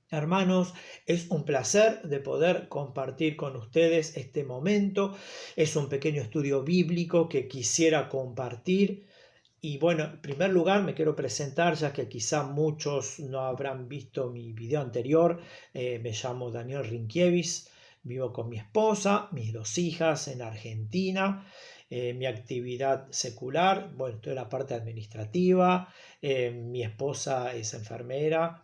Hermanos, es un placer de poder compartir con ustedes este momento. Es un pequeño estudio bíblico que quisiera compartir. Y bueno, en primer lugar me quiero presentar, ya que quizá muchos no habrán visto mi video anterior. Me llamo Daniel Rinkiewicz, vivo con mi esposa, mis dos hijas en Argentina. Mi actividad secular, bueno, estoy en la parte administrativa. Mi esposa es enfermera.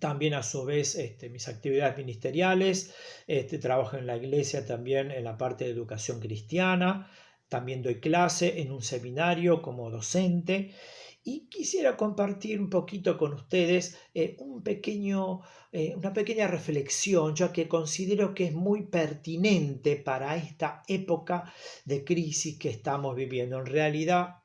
También a su vez mis actividades ministeriales, trabajo en la iglesia también en la parte de educación cristiana, también doy clase en un seminario como docente y quisiera compartir un poquito con ustedes una pequeña reflexión, ya que considero que es muy pertinente para esta época de crisis que estamos viviendo. En realidad,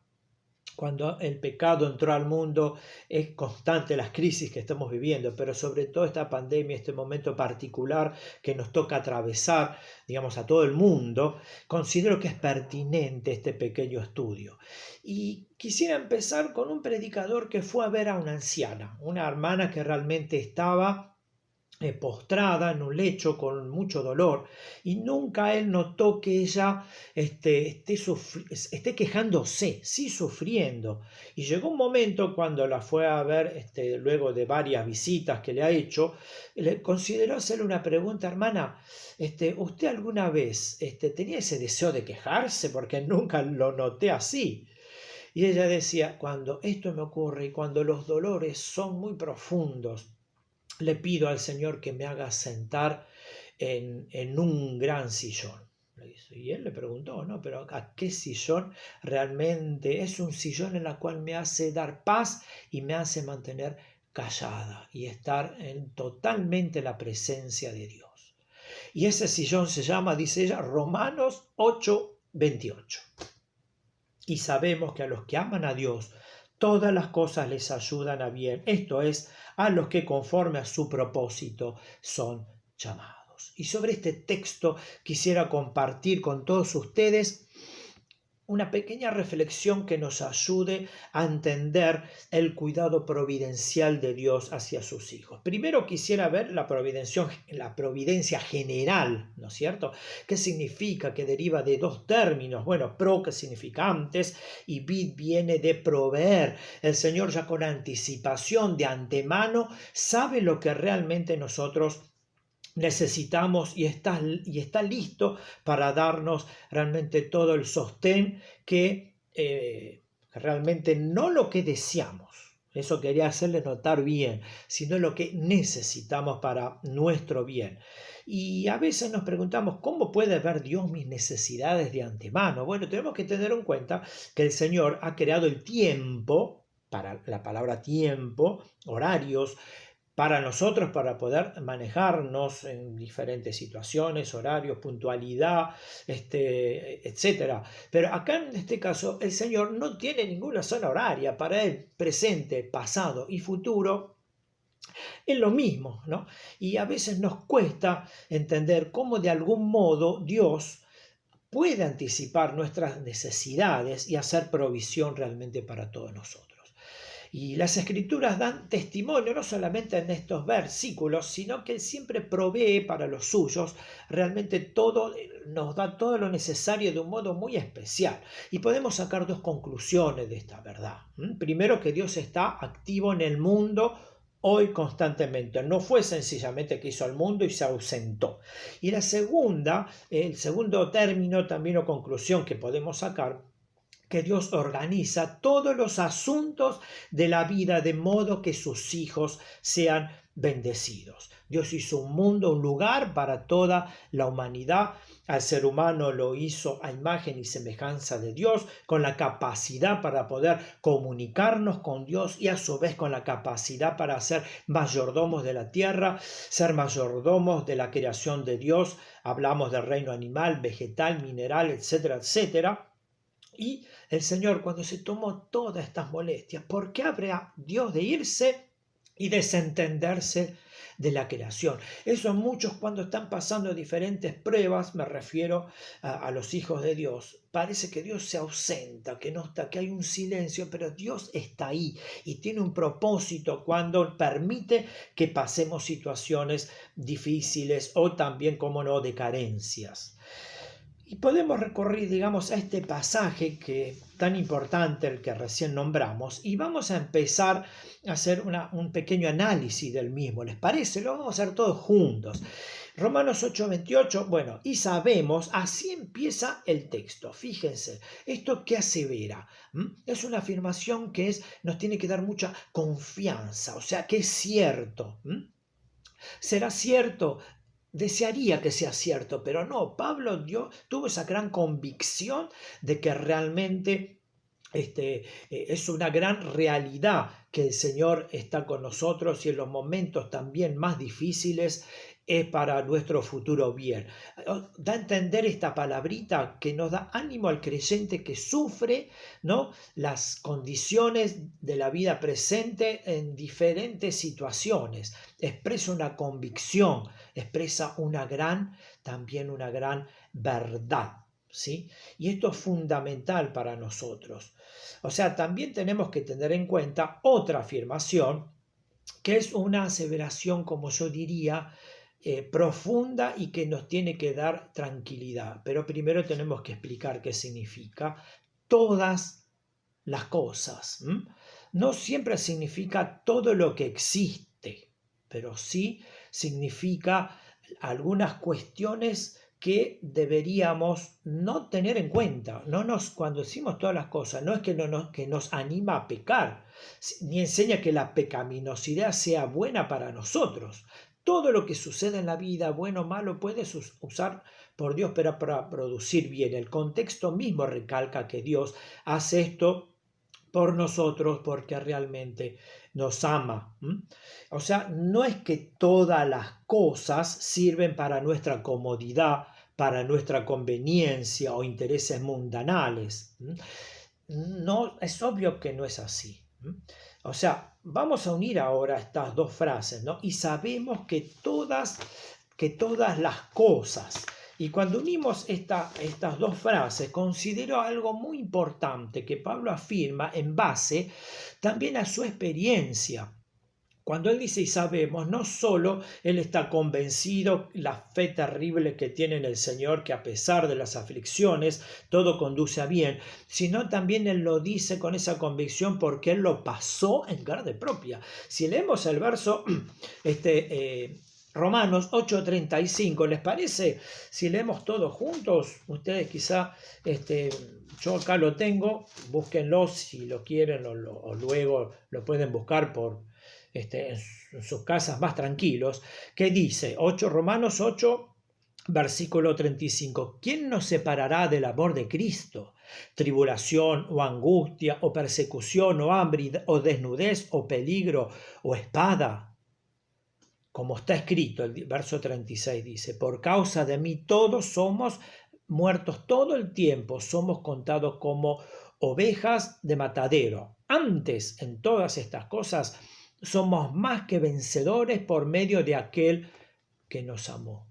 cuando el pecado entró al mundo, es constante las crisis que estamos viviendo, pero sobre todo esta pandemia, este momento particular que nos toca atravesar, digamos, a todo el mundo, considero que es pertinente este pequeño estudio. Y quisiera empezar con un predicador que fue a ver a una anciana, una hermana que realmente estaba postrada en un lecho con mucho dolor, y nunca él notó que ella esté quejándose, sí sufriendo. Y llegó un momento cuando la fue a ver, luego de varias visitas que le ha hecho, le consideró hacerle una pregunta: hermana, ¿usted alguna vez tenía ese deseo de quejarse? Porque nunca lo noté así. Y ella decía: cuando esto me ocurre y cuando los dolores son muy profundos, le pido al Señor que me haga sentar en un gran sillón. Y él le preguntó: no, pero ¿a qué sillón? Realmente es un sillón en el cual me hace dar paz y me hace mantener callada y estar en totalmente la presencia de Dios. Y ese sillón se llama, dice ella, Romanos 8:28. Y sabemos que a los que aman a Dios, todas las cosas les ayudan a bien, esto es, a los que conforme a su propósito son llamados. Y sobre este texto quisiera compartir con todos ustedes una pequeña reflexión que nos ayude a entender el cuidado providencial de Dios hacia sus hijos. Primero quisiera ver la providencia general, ¿no es cierto? ¿Qué significa? Que deriva de dos términos. Bueno, pro, que significa antes, y vid viene de proveer. El Señor, ya con anticipación, de antemano, sabe lo que realmente nosotros necesitamos, y está listo para darnos realmente todo el sostén realmente no lo que deseamos, eso quería hacerle notar bien, sino lo que necesitamos para nuestro bien. Y a veces nos preguntamos: ¿cómo puede ver Dios mis necesidades de antemano? Bueno, tenemos que tener en cuenta que el Señor ha creado el tiempo, para la palabra tiempo, horarios, para nosotros, para poder manejarnos en diferentes situaciones, horarios, puntualidad, etcétera. Pero acá en este caso el Señor no tiene ninguna zona horaria. Para Él, presente, pasado y futuro es lo mismo, ¿no? Y a veces nos cuesta entender cómo de algún modo Dios puede anticipar nuestras necesidades y hacer provisión realmente para todos nosotros. Y las escrituras dan testimonio no solamente en estos versículos, sino que Él siempre provee para los suyos, realmente todo, nos da todo lo necesario de un modo muy especial. Y podemos sacar dos conclusiones de esta verdad. Primero, que Dios está activo en el mundo hoy constantemente. No fue sencillamente que hizo el mundo y se ausentó. Y la segunda, el segundo término también o conclusión que podemos sacar, que Dios organiza todos los asuntos de la vida de modo que sus hijos sean bendecidos. Dios hizo un mundo, un lugar para toda la humanidad. Al ser humano lo hizo a imagen y semejanza de Dios, con la capacidad para poder comunicarnos con Dios y a su vez con la capacidad para ser mayordomos de la tierra, ser mayordomos de la creación de Dios. Hablamos del reino animal, vegetal, mineral, etcétera, etcétera. Y el Señor, cuando se tomó todas estas molestias, ¿por qué habría Dios de irse y desentenderse de la creación. Eso muchos cuando están pasando diferentes pruebas, me refiero a los hijos de Dios, parece que Dios se ausenta, que no está, que hay un silencio, pero Dios está ahí y tiene un propósito cuando permite que pasemos situaciones difíciles o también, como no, de carencias. Y podemos recorrer, digamos, a este pasaje que tan importante, el que recién nombramos, y vamos a empezar a hacer un pequeño análisis del mismo. ¿Les parece? Lo vamos a hacer todos juntos. Romanos 8:28, bueno, y sabemos, así empieza el texto. Fíjense, esto que asevera, es una afirmación que nos tiene que dar mucha confianza, o sea, que es cierto. ¿Será cierto? Desearía que sea cierto, pero no, Pablo tuvo esa gran convicción de que realmente es una gran realidad que el Señor está con nosotros y en los momentos también más difíciles es para nuestro futuro bien. Da a entender esta palabrita que nos da ánimo al creyente que sufre, ¿no?, las condiciones de la vida presente en diferentes situaciones. Expresa una convicción, expresa también una gran verdad. ¿Sí? Y esto es fundamental para nosotros. O sea, también tenemos que tener en cuenta otra afirmación, que es una aseveración, como yo diría, profunda y que nos tiene que dar tranquilidad. Pero primero tenemos que explicar qué significa todas las cosas. No siempre significa todo lo que existe, pero sí significa algunas cuestiones que deberíamos no tener en cuenta. Cuando decimos todas las cosas, no es que nos anima a pecar, ni enseña que la pecaminosidad sea buena para nosotros. Todo lo que sucede en la vida, bueno o malo, puede usar por Dios para producir bien. El contexto mismo recalca que Dios hace esto por nosotros porque realmente nos ama. O sea, no es que todas las cosas sirven para nuestra comodidad, para nuestra conveniencia o intereses mundanales. No, es obvio que no es así. O sea, vamos a unir ahora estas dos frases, ¿no? Y sabemos que todas las cosas. Y cuando unimos estas dos frases, considero algo muy importante que Pablo afirma en base también a su experiencia. Cuando él dice y sabemos, no solo él está convencido la fe terrible que tiene en el Señor, que a pesar de las aflicciones todo conduce a bien, sino también él lo dice con esa convicción porque él lo pasó en carne propia. Si leemos el verso Romanos 8:35, ¿les parece? Si leemos todos juntos, ustedes quizá, yo acá lo tengo, búsquenlo si lo quieren o luego lo pueden buscar en sus casas más tranquilos, que dice Romanos 8, versículo 35, ¿quién nos separará del amor de Cristo? Tribulación o angustia o persecución o hambre o desnudez o peligro o espada. Como está escrito, el verso 36 dice, por causa de mí todos somos muertos todo el tiempo, somos contados como ovejas de matadero. Antes, en todas estas cosas, somos más que vencedores por medio de aquel que nos amó.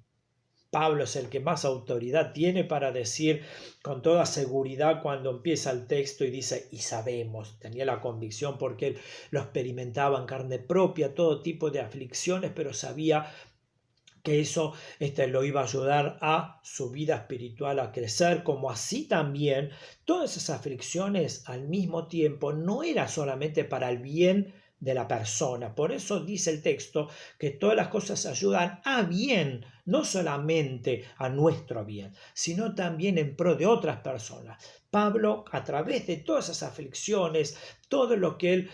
Pablo es el que más autoridad tiene para decir con toda seguridad cuando empieza el texto y dice, y sabemos, tenía la convicción porque él lo experimentaba en carne propia, todo tipo de aflicciones, pero sabía que eso lo iba a ayudar a su vida espiritual a crecer, como así también todas esas aflicciones al mismo tiempo no era solamente para el bien de la persona. Por eso dice el texto que todas las cosas ayudan a bien, no solamente a nuestro bien, sino también en pro de otras personas. Pablo, a través de todas esas aflicciones, todo lo que él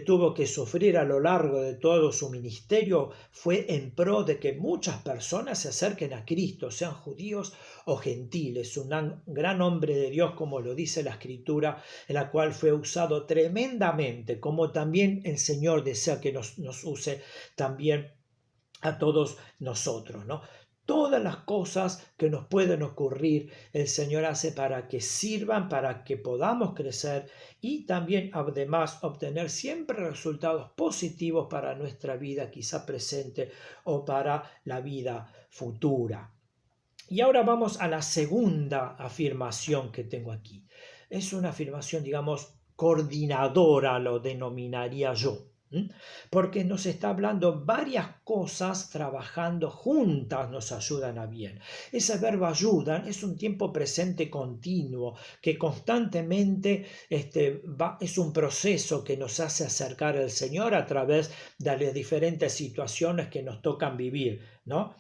tuvo que sufrir a lo largo de todo su ministerio, fue en pro de que muchas personas se acerquen a Cristo, sean judíos o gentiles. Un gran hombre de Dios, como lo dice la Escritura, en la cual fue usado tremendamente, como también el Señor desea que nos use también a todos nosotros, ¿no? Todas las cosas que nos pueden ocurrir, el Señor hace para que sirvan, para que podamos crecer y también además obtener siempre resultados positivos para nuestra vida, quizá presente o para la vida futura. Y ahora vamos a la segunda afirmación que tengo aquí. Es una afirmación, digamos, coordinadora, lo denominaría yo. Porque nos está hablando varias cosas trabajando juntas nos ayudan a bien. Ese verbo ayudan es un tiempo presente continuo que constantemente es un proceso que nos hace acercar al Señor a través de las diferentes situaciones que nos tocan vivir, ¿no?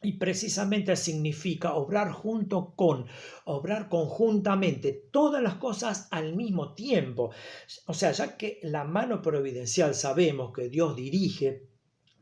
Y precisamente significa obrar obrar conjuntamente, todas las cosas al mismo tiempo. O sea, ya que la mano providencial sabemos que Dios dirige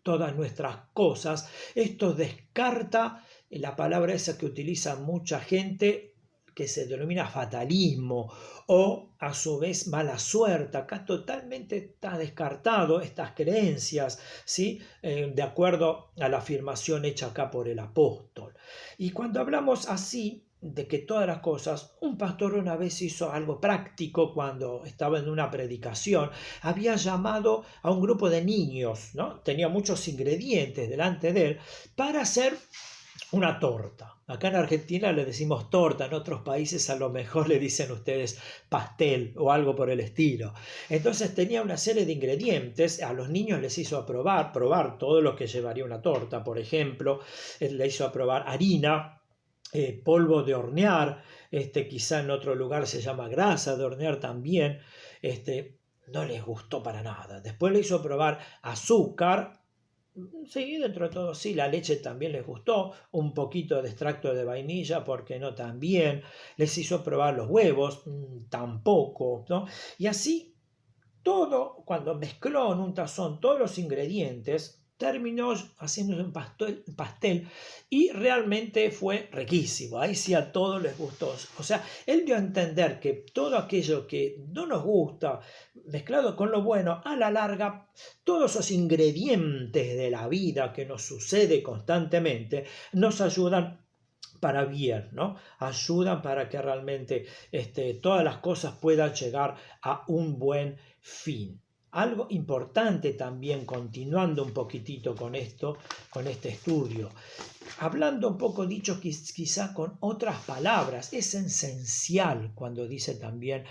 todas nuestras cosas, esto descarta la palabra esa que utiliza mucha gente que se denomina fatalismo o a su vez mala suerte. Acá totalmente está descartado estas creencias, ¿sí? De acuerdo a la afirmación hecha acá por el apóstol. Y cuando hablamos así de que todas las cosas, un pastor una vez hizo algo práctico cuando estaba en una predicación, había llamado a un grupo de niños, ¿no? Tenía muchos ingredientes delante de él para hacer una torta. Acá en Argentina le decimos torta, en otros países a lo mejor le dicen ustedes pastel o algo por el estilo. Entonces tenía una serie de ingredientes, a los niños les hizo probar todo lo que llevaría una torta, por ejemplo, le hizo probar harina, polvo de hornear, quizá en otro lugar se llama grasa de hornear también, no les gustó para nada. Después le hizo probar azúcar. Sí, dentro de todo sí, la leche también les gustó, un poquito de extracto de vainilla, ¿por qué no? También les hizo probar los huevos, tampoco, ¿no? Y así todo, cuando mezcló en un tazón todos los ingredientes, terminó haciéndose un pastel y realmente fue riquísimo. Ahí sí a todos les gustó. O sea, él dio a entender que todo aquello que no nos gusta, mezclado con lo bueno, a la larga, todos esos ingredientes de la vida que nos sucede constantemente, nos ayudan para bien, ¿no? Ayudan para que realmente todas las cosas puedan llegar a un buen fin. Algo importante también, continuando un poquitito con esto, con este estudio, hablando un poco dicho quizá con otras palabras, es esencial cuando dice también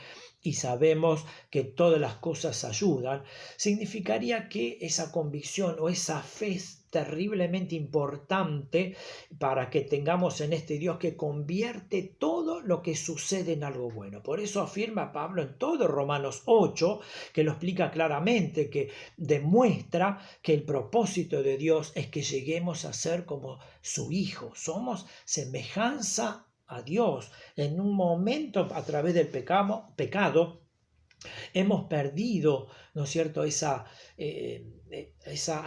y sabemos que todas las cosas ayudan, significaría que esa convicción o esa fe es terriblemente importante para que tengamos en este Dios que convierte todo lo que sucede en algo bueno. Por eso afirma Pablo en todo Romanos 8, que lo explica claramente, que demuestra que el propósito de Dios es que lleguemos a ser como su Hijo. Somos semejanza a Dios. En un momento, a través del pecado, hemos perdido, ¿no es cierto?, esa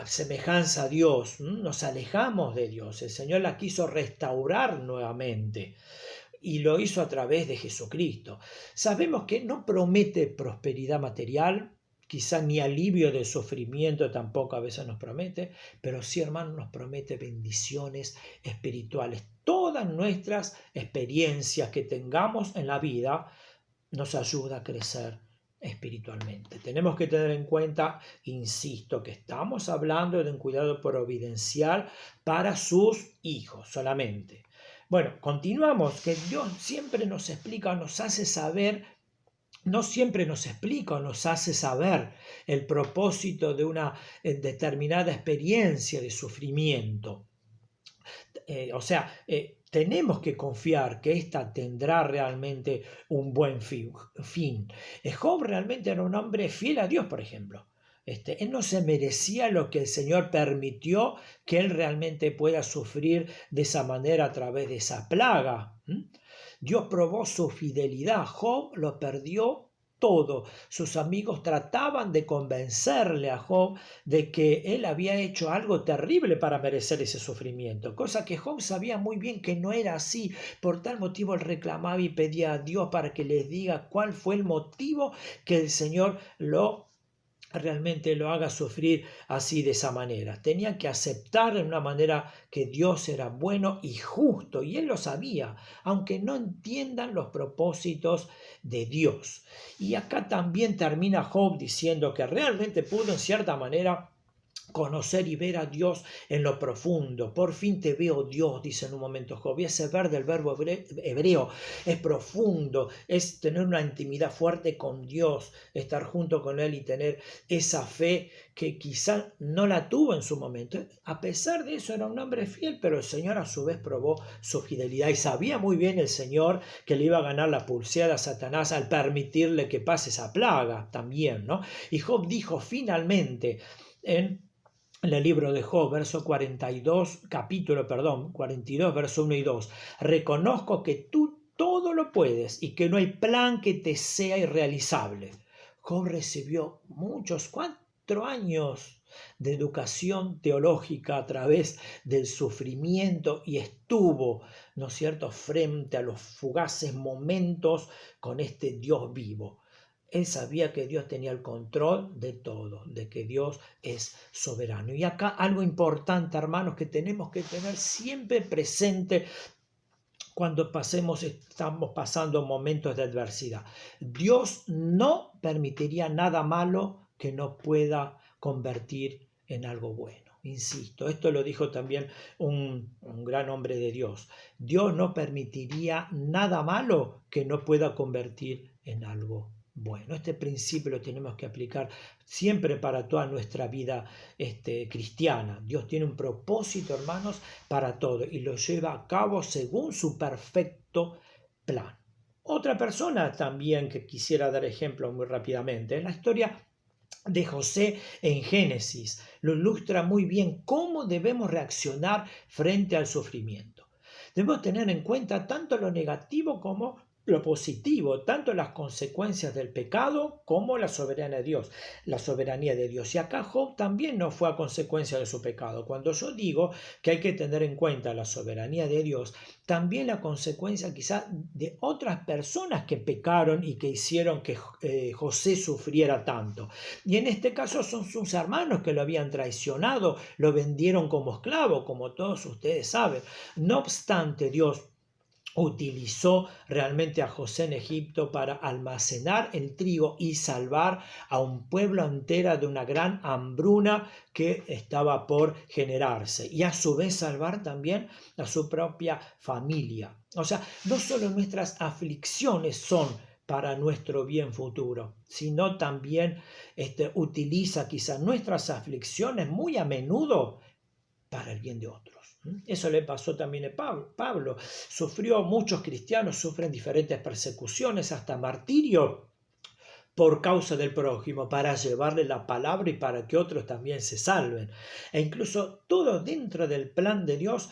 semejanza a Dios. Nos alejamos de Dios. El Señor la quiso restaurar nuevamente y lo hizo a través de Jesucristo. Sabemos que no promete prosperidad material, quizá ni alivio del sufrimiento tampoco a veces nos promete, pero sí, hermano, nos promete bendiciones espirituales. Todas nuestras experiencias que tengamos en la vida nos ayuda a crecer espiritualmente. Tenemos que tener en cuenta, insisto, que estamos hablando de un cuidado providencial para sus hijos solamente. Bueno, continuamos, que Dios siempre nos explica, nos hace saber, no siempre nos explica o nos hace saber el propósito de una determinada experiencia de sufrimiento. Tenemos que confiar que ésta tendrá realmente un buen fin. Job realmente era un hombre fiel a Dios, por ejemplo. Él no se merecía lo que el Señor permitió que él realmente pueda sufrir de esa manera a través de esa plaga. Dios probó su fidelidad. Job lo perdió todo. Sus amigos trataban de convencerle a Job de que él había hecho algo terrible para merecer ese sufrimiento, cosa que Job sabía muy bien que no era así. Por tal motivo él reclamaba y pedía a Dios para que les diga cuál fue el motivo que el Señor lo realmente lo haga sufrir así de esa manera. Tenía que aceptar de una manera que Dios era bueno y justo, y él lo sabía, aunque no entiendan los propósitos de Dios. Y acá también termina Job diciendo que realmente pudo en cierta manera conocer y ver a Dios en lo profundo. Por fin te veo, Dios, dice en un momento Job. Y ese ver del verbo hebreo es profundo, es tener una intimidad fuerte con Dios, estar junto con Él y tener esa fe que quizá no la tuvo en su momento. A pesar de eso era un hombre fiel, pero el Señor a su vez probó su fidelidad y sabía muy bien el Señor que le iba a ganar la pulseada a Satanás al permitirle que pase esa plaga también, ¿no? Y Job dijo finalmente en el libro de Job, capítulo 42, verso 1 y 2. Reconozco que tú todo lo puedes y que no hay plan que te sea irrealizable. Job recibió 4 años de educación teológica a través del sufrimiento y estuvo, ¿no es cierto?, frente a los fugaces momentos con este Dios vivo. Él sabía que Dios tenía el control de todo, de que Dios es soberano. Y acá algo importante, hermanos, que tenemos que tener siempre presente cuando estamos pasando momentos de adversidad. Dios no permitiría nada malo que no pueda convertir en algo bueno. Insisto, esto lo dijo también un gran hombre de Dios. Dios no permitiría nada malo que no pueda convertir en algo bueno. Este principio lo tenemos que aplicar siempre para toda nuestra vida cristiana. Dios tiene un propósito, hermanos, para todo y lo lleva a cabo según su perfecto plan. Otra persona también que quisiera dar ejemplo muy rápidamente es la historia de José en Génesis. Lo ilustra muy bien cómo debemos reaccionar frente al sufrimiento. Debemos tener en cuenta tanto lo negativo como lo positivo, tanto las consecuencias del pecado como la soberanía de Dios. La soberanía de Dios. Y acá Job también no fue a consecuencia de su pecado. Cuando yo digo que hay que tener en cuenta la soberanía de Dios, también la consecuencia quizá de otras personas que pecaron y que hicieron que José sufriera tanto. Y en este caso son sus hermanos que lo habían traicionado, lo vendieron como esclavo, como todos ustedes saben. No obstante, Dios utilizó realmente a José en Egipto para almacenar el trigo y salvar a un pueblo entero de una gran hambruna que estaba por generarse, y a su vez salvar también a su propia familia. O sea, no solo nuestras aflicciones son para nuestro bien futuro, sino también utiliza quizás nuestras aflicciones muy a menudo para el bien de otros. Eso le pasó también a Pablo. Muchos cristianos sufren diferentes persecuciones, hasta martirio, por causa del prójimo, para llevarle la palabra y para que otros también se salven. E incluso todo dentro del plan de Dios.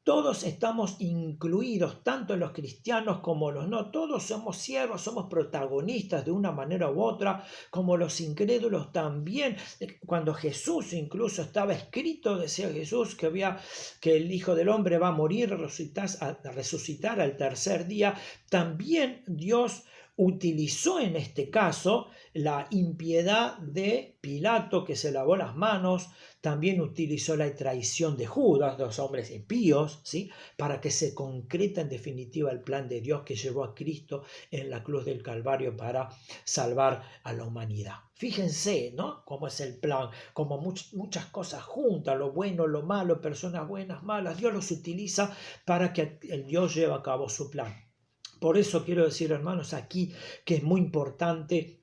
Todos estamos incluidos, tanto los cristianos como los no. Todos somos siervos, somos protagonistas de una manera u otra, como los incrédulos también. Cuando Jesús incluso estaba escrito, decía Jesús que el Hijo del Hombre va a morir, a resucitar al tercer día. También Dios utilizó en este caso la impiedad de Pilato, que se lavó las manos. También utilizó la traición de Judas, los hombres impíos, ¿sí?, para que se concreta en definitiva el plan de Dios que llevó a Cristo en la cruz del Calvario para salvar a la humanidad. Fíjense, ¿no?, cómo es el plan, como muchas cosas juntas, lo bueno, lo malo, personas buenas, malas. Dios los utiliza para que el Dios lleve a cabo su plan. Por eso quiero decir, hermanos, aquí que es muy importante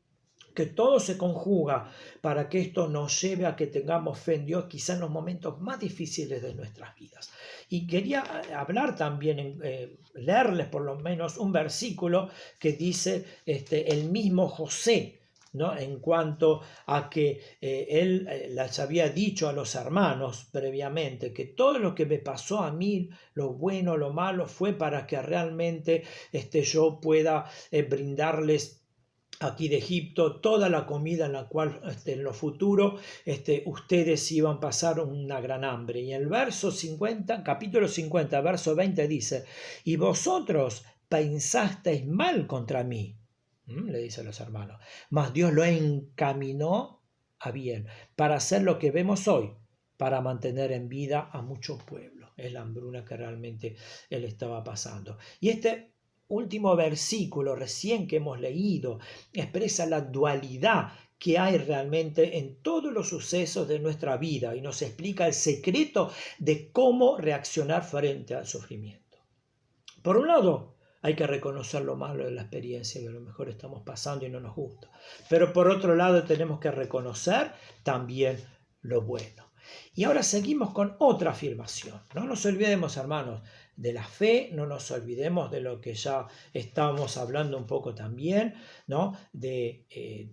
que todo se conjuga para que esto nos lleve a que tengamos fe en Dios, quizá en los momentos más difíciles de nuestras vidas. Y quería hablar también, leerles por lo menos un versículo que dice el mismo José, ¿no?, en cuanto a que él les había dicho a los hermanos previamente que todo lo que me pasó a mí, lo bueno, lo malo, fue para que realmente yo pueda brindarles aquí de Egipto toda la comida en la cual en lo futuro ustedes iban a pasar una gran hambre. Y en el capítulo 50, verso 20 dice: y vosotros pensasteis mal contra mí, le dice a los hermanos, mas Dios lo encaminó a bien, para hacer lo que vemos hoy, para mantener en vida a muchos pueblos. Es la hambruna que realmente él estaba pasando. Y este último versículo recién que hemos leído expresa la dualidad que hay realmente en todos los sucesos de nuestra vida y nos explica el secreto de cómo reaccionar frente al sufrimiento. Por un lado, hay que reconocer lo malo de la experiencia que a lo mejor estamos pasando y no nos gusta. Pero por otro lado, tenemos que reconocer también lo bueno. Y ahora seguimos con otra afirmación. No nos olvidemos, hermanos, de la fe, no nos olvidemos de lo que ya estábamos hablando un poco también, ¿no? De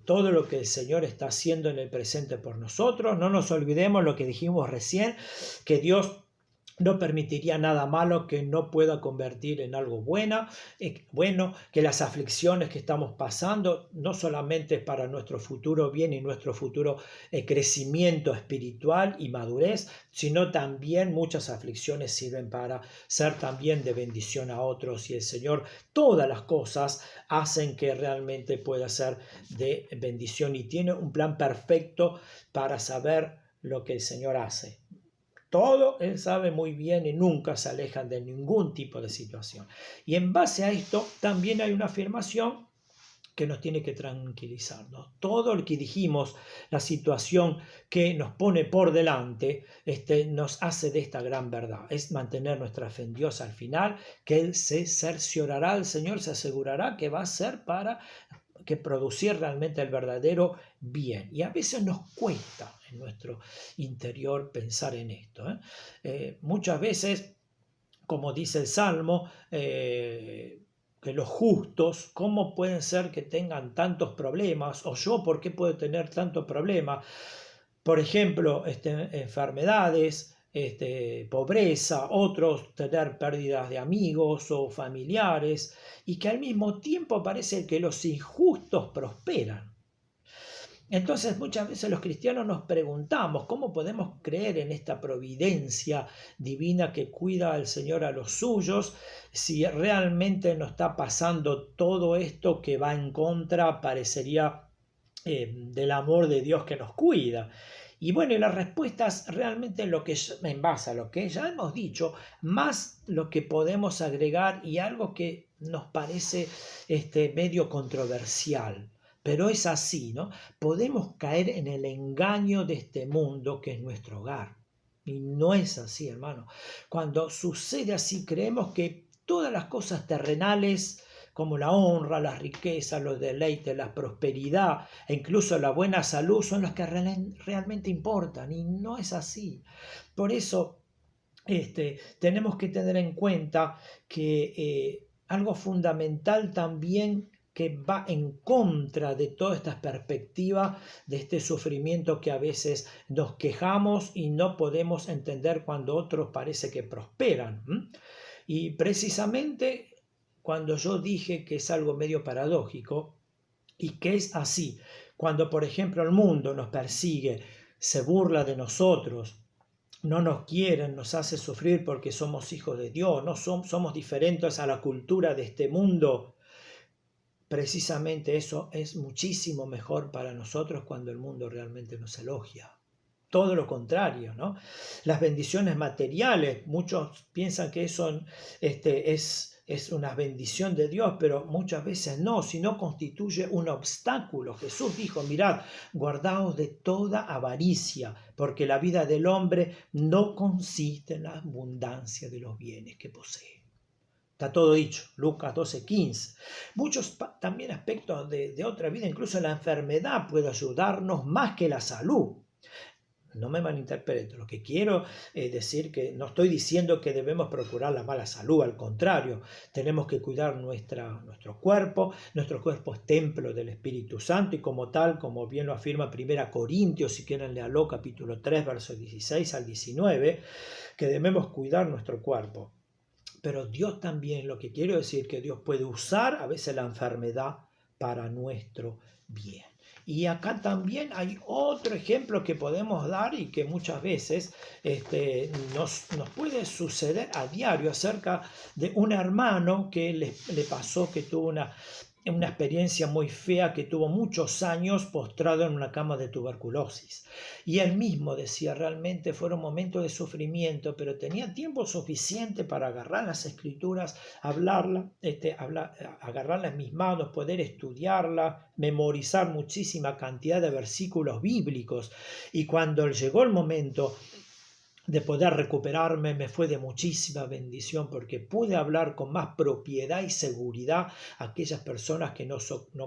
todo lo que el Señor está haciendo en el presente por nosotros. No nos olvidemos lo que dijimos recién, que Dios no permitiría nada malo que no pueda convertir en algo bueno, que las aflicciones que estamos pasando no solamente es para nuestro futuro bien y nuestro futuro crecimiento espiritual y madurez, sino también muchas aflicciones sirven para ser también de bendición a otros y el Señor, todas las cosas hacen que realmente pueda ser de bendición y tiene un plan perfecto para saber lo que el Señor hace. Todo Él sabe muy bien y nunca se alejan de ningún tipo de situación. Y en base a esto también hay una afirmación que nos tiene que tranquilizarnos. Todo lo que dijimos, la situación que nos pone por delante, nos hace de esta gran verdad. Es mantener nuestra fe en Dios al final, que Él se cerciorará, el Señor se asegurará que va a ser para que producir realmente el verdadero bien. Y a veces nos cuesta en nuestro interior pensar en esto. Muchas veces, como dice el Salmo, que los justos, ¿cómo pueden ser que tengan tantos problemas? O yo, ¿por qué puedo tener tantos problemas? Por ejemplo, enfermedades, pobreza, otros tener pérdidas de amigos o familiares, y que al mismo tiempo parece que los injustos prosperan. Entonces muchas veces los cristianos nos preguntamos cómo podemos creer en esta providencia divina que cuida al Señor a los suyos, si realmente nos está pasando todo esto que va en contra, parecería del amor de Dios que nos cuida. Y bueno, y las respuestas realmente en base a lo que ya hemos dicho, más lo que podemos agregar y algo que nos parece medio controversial. Pero es así, ¿no? Podemos caer en el engaño de este mundo que es nuestro hogar. Y no es así, hermano. Cuando sucede así, creemos que todas las cosas terrenales, como la honra, la riqueza, los deleites, la prosperidad e incluso la buena salud son las que realmente importan, y no es así. Por eso tenemos que tener en cuenta que algo fundamental también que va en contra de toda esta perspectiva de este sufrimiento que a veces nos quejamos y no podemos entender cuando otros parece que prosperan. Y precisamente cuando yo dije que es algo medio paradójico y que es así, cuando por ejemplo el mundo nos persigue, se burla de nosotros, no nos quieren, nos hace sufrir porque somos hijos de Dios, no somos diferentes a la cultura de este mundo, precisamente eso es muchísimo mejor para nosotros cuando el mundo realmente nos elogia. Todo lo contrario, ¿no? Las bendiciones materiales, muchos piensan que eso es una bendición de Dios, pero muchas veces no, sino constituye un obstáculo. Jesús dijo, mirad, guardaos de toda avaricia, porque la vida del hombre no consiste en la abundancia de los bienes que posee. Está todo dicho, Lucas 12:15. Muchos también aspectos de otra vida, incluso la enfermedad puede ayudarnos más que la salud. No me malinterpreto, lo que quiero decir que no estoy diciendo que debemos procurar la mala salud, al contrario, tenemos que cuidar nuestro cuerpo es templo del Espíritu Santo y como tal, como bien lo afirma 1 Corintios, si quieren léalo, capítulo 3, versos 16 al 19, que debemos cuidar nuestro cuerpo. Pero Dios también, lo que quiero decir que Dios puede usar a veces la enfermedad para nuestro bien. Y acá también hay otro ejemplo que podemos dar y que muchas veces nos puede suceder a diario acerca de un hermano que le pasó que tuvo una experiencia muy fea que tuvo muchos años postrado en una cama de tuberculosis. Y él mismo decía, realmente fueron momentos de sufrimiento, pero tenía tiempo suficiente para agarrar las escrituras, agarrarla en mis manos, poder estudiarla, memorizar muchísima cantidad de versículos bíblicos. Y cuando llegó el momento de poder recuperarme, me fue de muchísima bendición porque pude hablar con más propiedad y seguridad a aquellas personas que no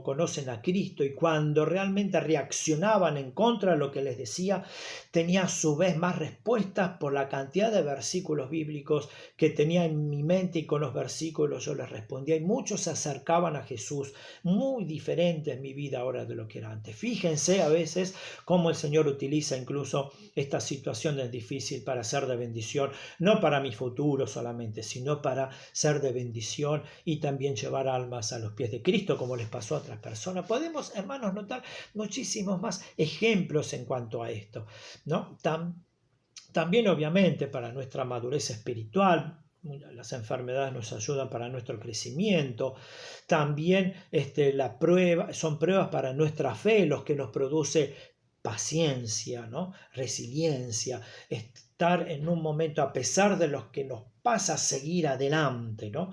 conocen a Cristo, y cuando realmente reaccionaban en contra de lo que les decía, tenía a su vez más respuestas por la cantidad de versículos bíblicos que tenía en mi mente, y con los versículos yo les respondía, y muchos se acercaban a Jesús. Muy diferente en mi vida ahora de lo que era antes. Fíjense a veces cómo el Señor utiliza incluso estas situaciones difíciles para ser de bendición, no para mi futuro solamente, sino para ser de bendición y también llevar almas a los pies de Cristo, como les pasó a otras personas. Podemos, hermanos, notar muchísimos más ejemplos en cuanto a esto, ¿no? También, obviamente, para nuestra madurez espiritual, las enfermedades nos ayudan para nuestro crecimiento. También son pruebas para nuestra fe, los que nos produce paciencia, ¿no? Resiliencia, estar en un momento, a pesar de lo que nos pasa, seguir adelante, ¿no?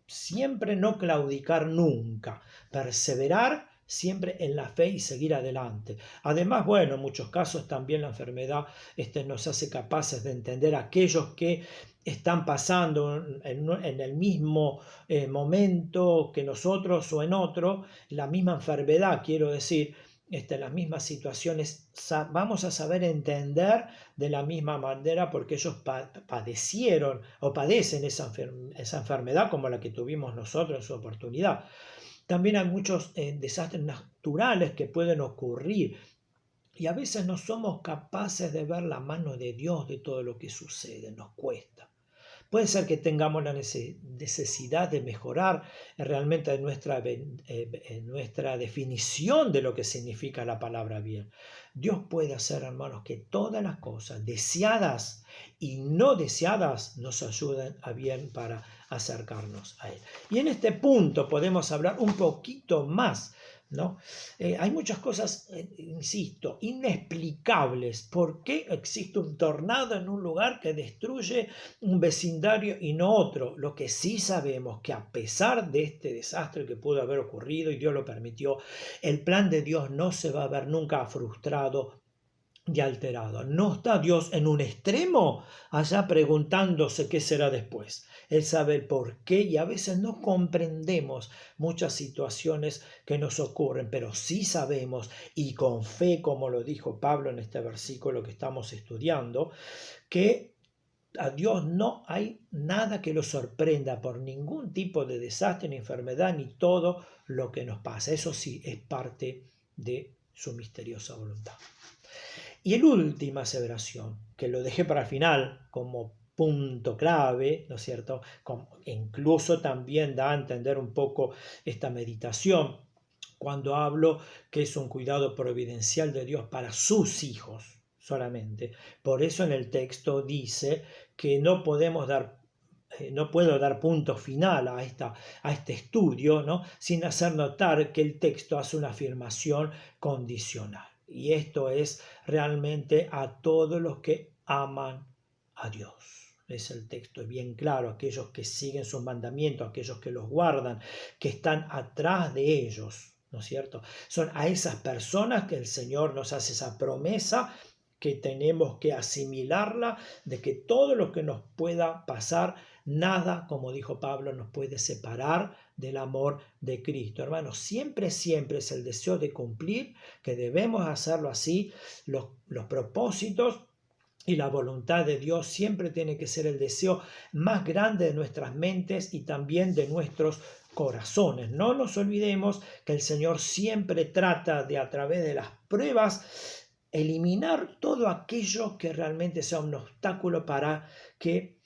Siempre no claudicar nunca, perseverar siempre en la fe y seguir adelante. Además, bueno, en muchos casos también la enfermedad nos hace capaces de entender a aquellos que están pasando en el mismo momento que nosotros o en otro, la misma enfermedad, quiero decir, las mismas situaciones, vamos a saber entender de la misma manera porque ellos padecieron o padecen esa enfermedad como la que tuvimos nosotros en su oportunidad. También hay muchos desastres naturales que pueden ocurrir y a veces no somos capaces de ver la mano de Dios de todo lo que sucede, nos cuesta. Puede ser que tengamos la necesidad de mejorar realmente nuestra definición de lo que significa la palabra bien. Dios puede hacer, hermanos, que todas las cosas deseadas y no deseadas nos ayuden a bien para acercarnos a Él. Y en este punto podemos hablar un poquito más, ¿no? Hay muchas cosas, insisto, inexplicables. ¿Por qué existe un tornado en un lugar que destruye un vecindario y no otro? Lo que sí sabemos que a pesar de este desastre que pudo haber ocurrido y Dios lo permitió, el plan de Dios no se va a ver nunca frustrado y alterado. No está Dios en un extremo allá preguntándose qué será después. Él sabe el por qué y a veces no comprendemos muchas situaciones que nos ocurren, pero sí sabemos y con fe, como lo dijo Pablo en este versículo que estamos estudiando, que a Dios no hay nada que lo sorprenda por ningún tipo de desastre, ni enfermedad, ni todo lo que nos pasa. Eso sí es parte de su misteriosa voluntad. Y la última aseveración, que lo dejé para el final como punto clave, ¿no es cierto? Incluso también da a entender un poco esta meditación cuando hablo que es un cuidado providencial de Dios para sus hijos solamente. Por eso en el texto dice que no puedo dar punto final a este estudio, ¿no? Sin hacer notar que el texto hace una afirmación condicional. Y esto es realmente a todos los que aman a Dios. Es el texto bien claro, aquellos que siguen sus mandamientos, aquellos que los guardan, que están atrás de ellos, ¿no es cierto? Son a esas personas que el Señor nos hace esa promesa, que tenemos que asimilarla, de que todo lo que nos pueda pasar, nada, como dijo Pablo, nos puede separar del amor de Cristo. Hermanos, siempre es el deseo de cumplir, que debemos hacerlo así. Los propósitos y la voluntad de Dios siempre tiene que ser el deseo más grande de nuestras mentes y también de nuestros corazones. No nos olvidemos que el Señor siempre trata de, a través de las pruebas, eliminar todo aquello que realmente sea un obstáculo para que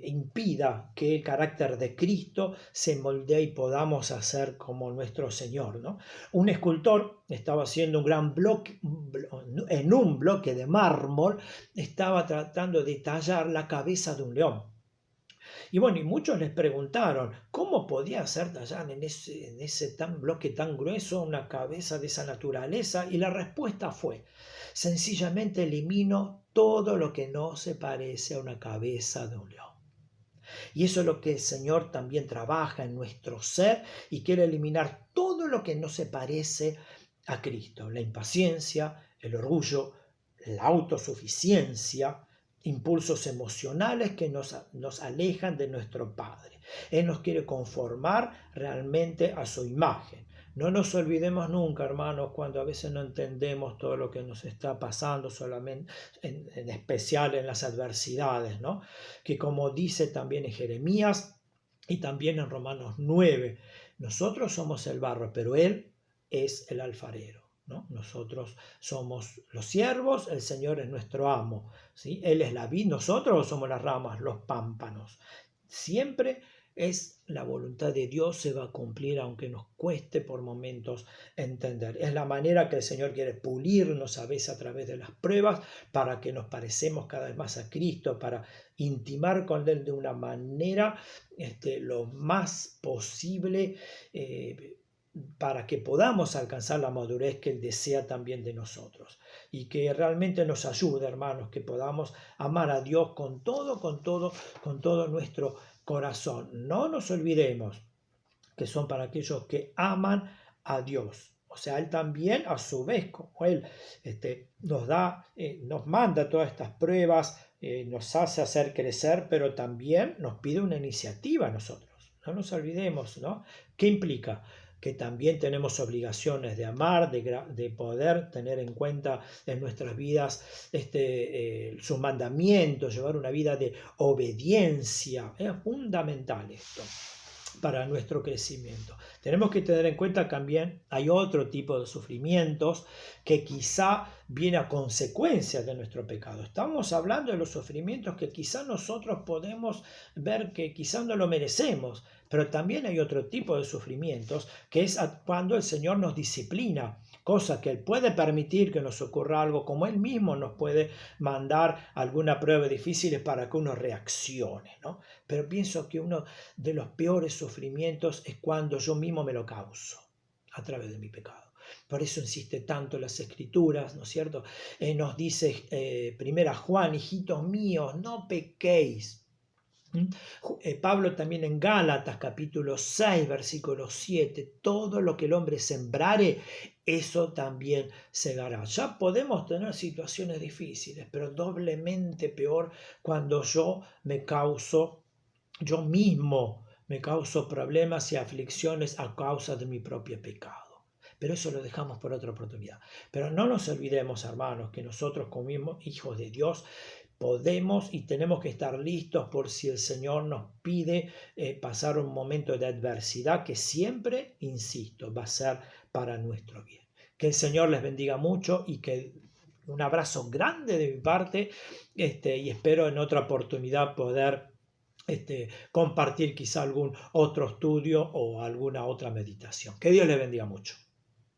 impida que el carácter de Cristo se moldee y podamos hacer como nuestro Señor, ¿no? Un escultor estaba haciendo un gran bloque, en un bloque de mármol, estaba tratando de tallar la cabeza de un león. Y bueno, y muchos les preguntaron, ¿cómo podía ser tallar en ese bloque tan grueso una cabeza de esa naturaleza? Y la respuesta fue, sencillamente elimino todo lo que no se parece a una cabeza de un león. Y eso es lo que el Señor también trabaja en nuestro ser y quiere eliminar todo lo que no se parece a Cristo. La impaciencia, el orgullo, la autosuficiencia, impulsos emocionales que nos alejan de nuestro Padre. Él nos quiere conformar realmente a su imagen. No nos olvidemos nunca, hermanos, cuando a veces no entendemos todo lo que nos está pasando, solamente en especial en las adversidades, ¿no? Que como dice también en Jeremías y también en Romanos 9, nosotros somos el barro, pero Él es el alfarero, ¿no? Nosotros somos los siervos, el Señor es nuestro amo, ¿sí? Él es la vid, nosotros somos las ramas, los pámpanos. Siempre es la voluntad de Dios, se va a cumplir aunque nos cueste por momentos entender. Es la manera que el Señor quiere pulirnos a veces a través de las pruebas para que nos parecemos cada vez más a Cristo, para intimar con Él de una manera lo más posible, para que podamos alcanzar la madurez que Él desea también de nosotros y que realmente nos ayude, hermanos, que podamos amar a Dios con todo nuestro corazón. No nos olvidemos que son para aquellos que aman a Dios. O sea, Él también, a su vez, como Él nos da, nos manda todas estas pruebas, nos hace hacer crecer, pero también nos pide una iniciativa a nosotros. No nos olvidemos, ¿no? ¿Qué implica? Que también tenemos obligaciones de amar, de poder tener en cuenta en nuestras vidas sus mandamientos, llevar una vida de obediencia. Es fundamental esto para nuestro crecimiento. Tenemos que tener en cuenta también hay otro tipo de sufrimientos que quizá viene a consecuencia de nuestro pecado. Estamos hablando de los sufrimientos que quizá nosotros podemos ver que quizá no lo merecemos, pero también hay otro tipo de sufrimientos que es cuando el Señor nos disciplina, cosa que Él puede permitir que nos ocurra algo, como Él mismo nos puede mandar alguna prueba difícil para que uno reaccione, ¿no? Pero pienso que uno de los peores sufrimientos es cuando yo mismo me lo causo a través de mi pecado. Por eso insiste tanto las Escrituras, ¿no es cierto? Nos dice primera Juan, hijitos míos, no pequéis. Pablo también en Gálatas capítulo 6 versículo 7, todo lo que el hombre sembrare, eso también segará. Ya podemos tener situaciones difíciles, pero doblemente peor cuando yo mismo me causo problemas y aflicciones a causa de mi propio pecado. Pero eso lo dejamos por otra oportunidad. Pero no nos olvidemos, hermanos, que nosotros como hijos de Dios podemos y tenemos que estar listos por si el Señor nos pide pasar un momento de adversidad que siempre, insisto, va a ser para nuestro bien. Que el Señor les bendiga mucho y que un abrazo grande de mi parte y espero en otra oportunidad poder compartir quizá algún otro estudio o alguna otra meditación. Que Dios les bendiga mucho.